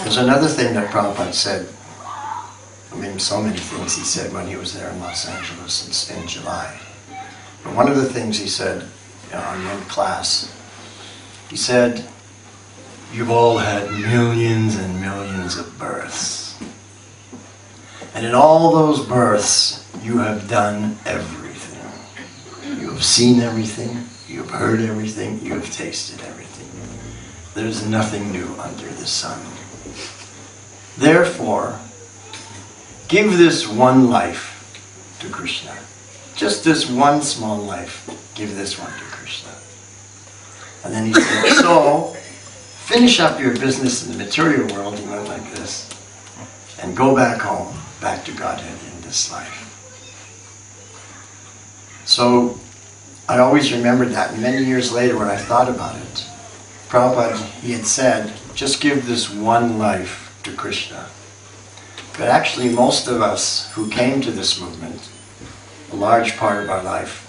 There's another thing that Prabhupada said. I mean, so many things he said when he was there in Los Angeles in July. But one of the things he said in class, he said, "You've all had millions and millions of births. And in all those births, you have done everything. You have seen everything, you have heard everything, you have tasted everything. There's nothing new under the sun. Therefore, give this one life to Krishna. Just this one small life, give this one to Krishna." And then he said, "So, finish up your business in the material world," he went like this, "and go back home, back to Godhead in this life." So, I always remembered that. And many years later when I thought about it, Prabhupada, he had said, just give this one life to Krishna. But actually most of us who came to this movement, a large part of our life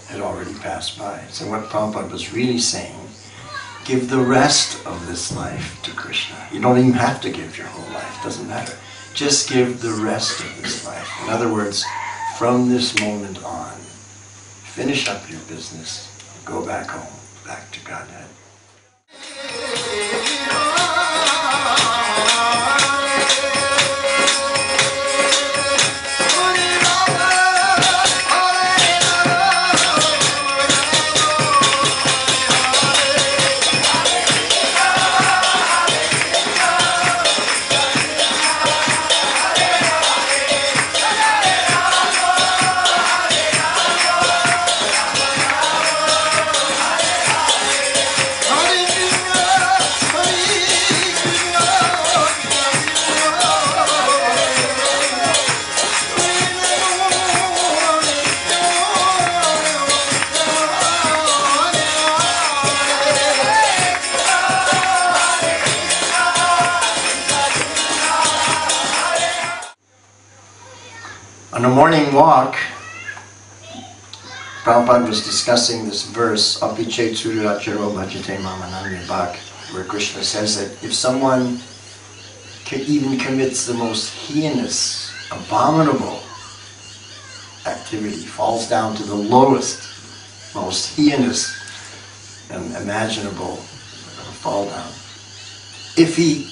had already passed by. So what Prabhupada was really saying, give the rest of this life to Krishna. You don't even have to give your whole life, doesn't matter. Just give the rest of this life. In other words, from this moment on, finish up your business, go back home, back to Godhead. On a morning walk, Prabhupada was discussing this verse, Apiche Tsuracharo Bhajate Mamananya Bhak, where Krishna says that if someone even commits the most heinous, abominable activity, falls down to the lowest, most heinous and imaginable fall down, if he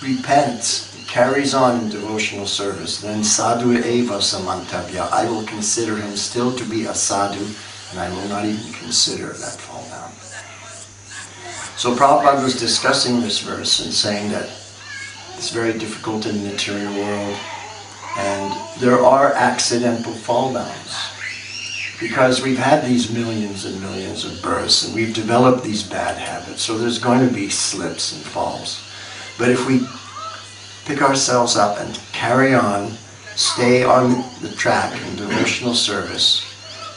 repents, carries on in devotional service, then sadhu eva samantavya, I will consider him still to be a sadhu, and I will not even consider that fall down. So Prabhupada was discussing this verse and saying that it's very difficult in the material world, and there are accidental fall downs, because we've had these millions and millions of births, and we've developed these bad habits, so there's going to be slips and falls. But if we pick ourselves up and carry on, stay on the track in devotional service,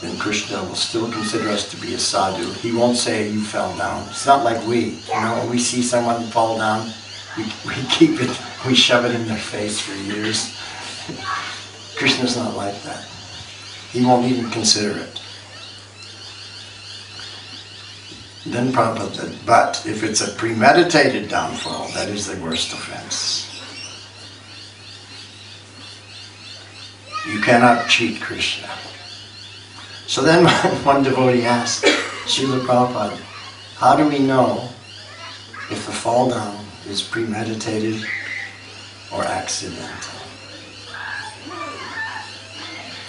then Krishna will still consider us to be a sadhu. He won't say you fell down. It's not like when we see someone fall down, we keep it, we shove it in their face for years. Krishna's not like that. He won't even consider it. Then Prabhupada said, but if it's a premeditated downfall, that is the worst offense. You cannot cheat Krishna. So then one devotee asked, Srila Prabhupada, how do we know if the fall down is premeditated or accidental?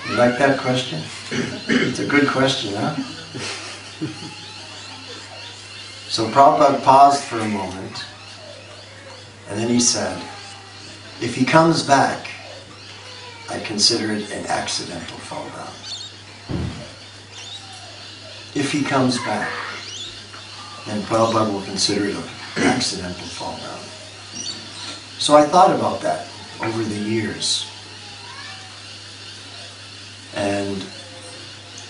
You like that question? It's a good question, huh? So Prabhupada paused for a moment, and then he said, if he comes back, I consider it an accidental fall down. If he comes back, then Prabhupada will consider it an accidental fall down. So I thought about that over the years. And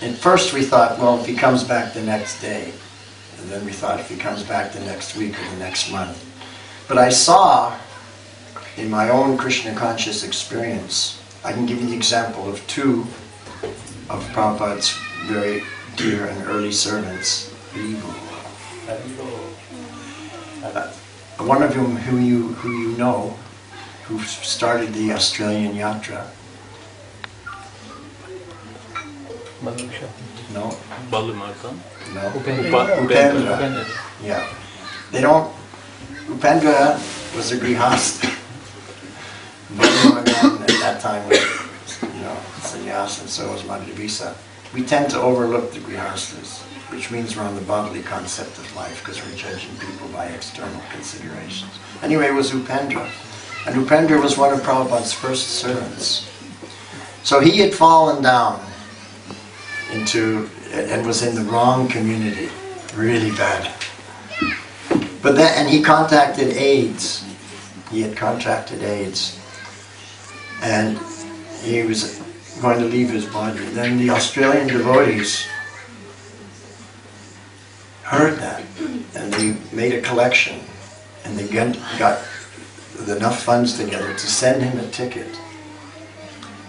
at first we thought, well, if he comes back the next day. And then we thought, if he comes back the next week or the next month. But I saw, in my own Krishna conscious experience, I can give you the example of two of Prabhupada's very dear and early servants. One of them who you know, who started the Australian Yatra. No. No. Upendra. Yeah. They don't. Upendra was a grihastha. At that time was, sannyas, and so was Madhavisa. We tend to overlook the grihasthas, which means we're on the bodily concept of life because we're judging people by external considerations. Anyway, it was Upendra. And Upendra was one of Prabhupada's first servants. So he had fallen down into, and was in the wrong community, really bad. But then, and he contacted AIDS. He had contracted AIDS. And he was going to leave his body. Then the Australian devotees heard that, and they made a collection, and they got enough funds together to send him a ticket.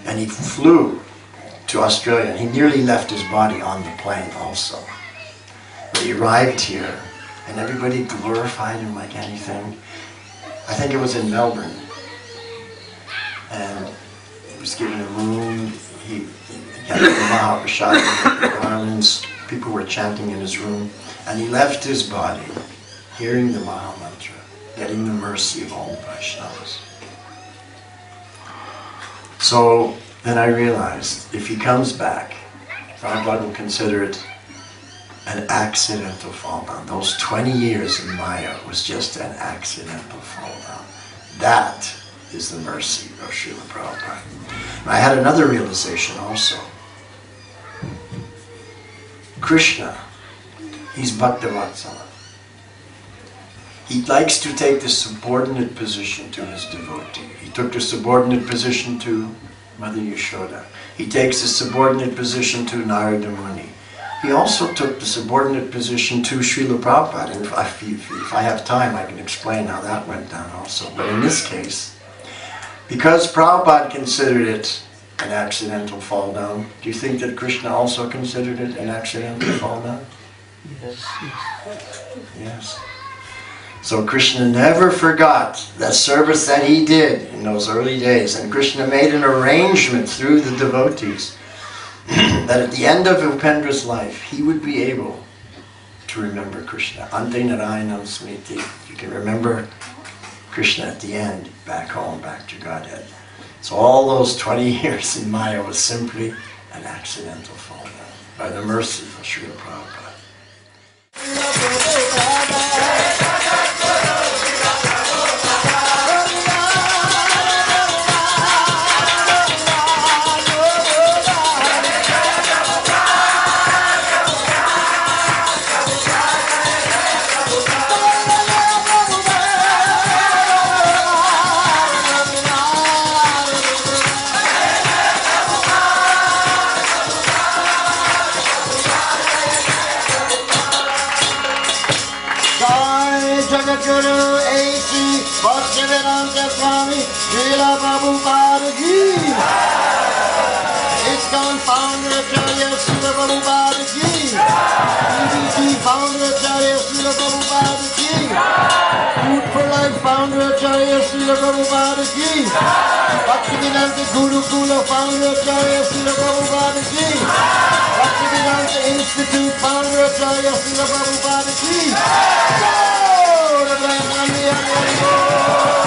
And he flew to Australia. He nearly left his body on the plane also. But he arrived here, and everybody glorified him like anything. I think it was in Melbourne. And he was given a room. He had the Mahaprasad garlands. People were chanting in his room. And he left his body, hearing the Maha Mantra, getting the mercy of all the Vaishnavas. So then I realized, if he comes back, Prabhupada will consider it an accidental fall down. Those 20 years in Maya was just an accidental fall down. That is the mercy of Srila Prabhupada. And I had another realization also. Krishna, he's Bhaktavatsala. He likes to take the subordinate position to his devotee. He took the subordinate position to Mother Yashoda. He takes the subordinate position to Narada Muni. He also took the subordinate position to Srila Prabhupada. And if I have time, I can explain how that went down also. But in this case, because Prabhupada considered it an accidental fall down, do you think that Krishna also considered it an accidental fall down? Yes. Yes. So Krishna never forgot that service that he did in those early days. And Krishna made an arrangement through the devotees that at the end of Upendra's life, he would be able to remember Krishna. Ante Narayanam Smriti. You can remember Krishna at the end, back home, back to Godhead. So all those 20 years in Maya was simply an accidental fall down by the mercy of Srila Prabhupada. Srila Prabhupada ki. ISKCON founder Acharya Srila Prabhupada ki. BBC founder Acharya Srila Prabhupada ki. Food for Life founder Acharya Srila Prabhupada ki. Bhaktivedanta Gurukula founder Acharya Srila Prabhupada ki. Bhaktivedanta Institute founder Acharya Srila Prabhupada ki. Go!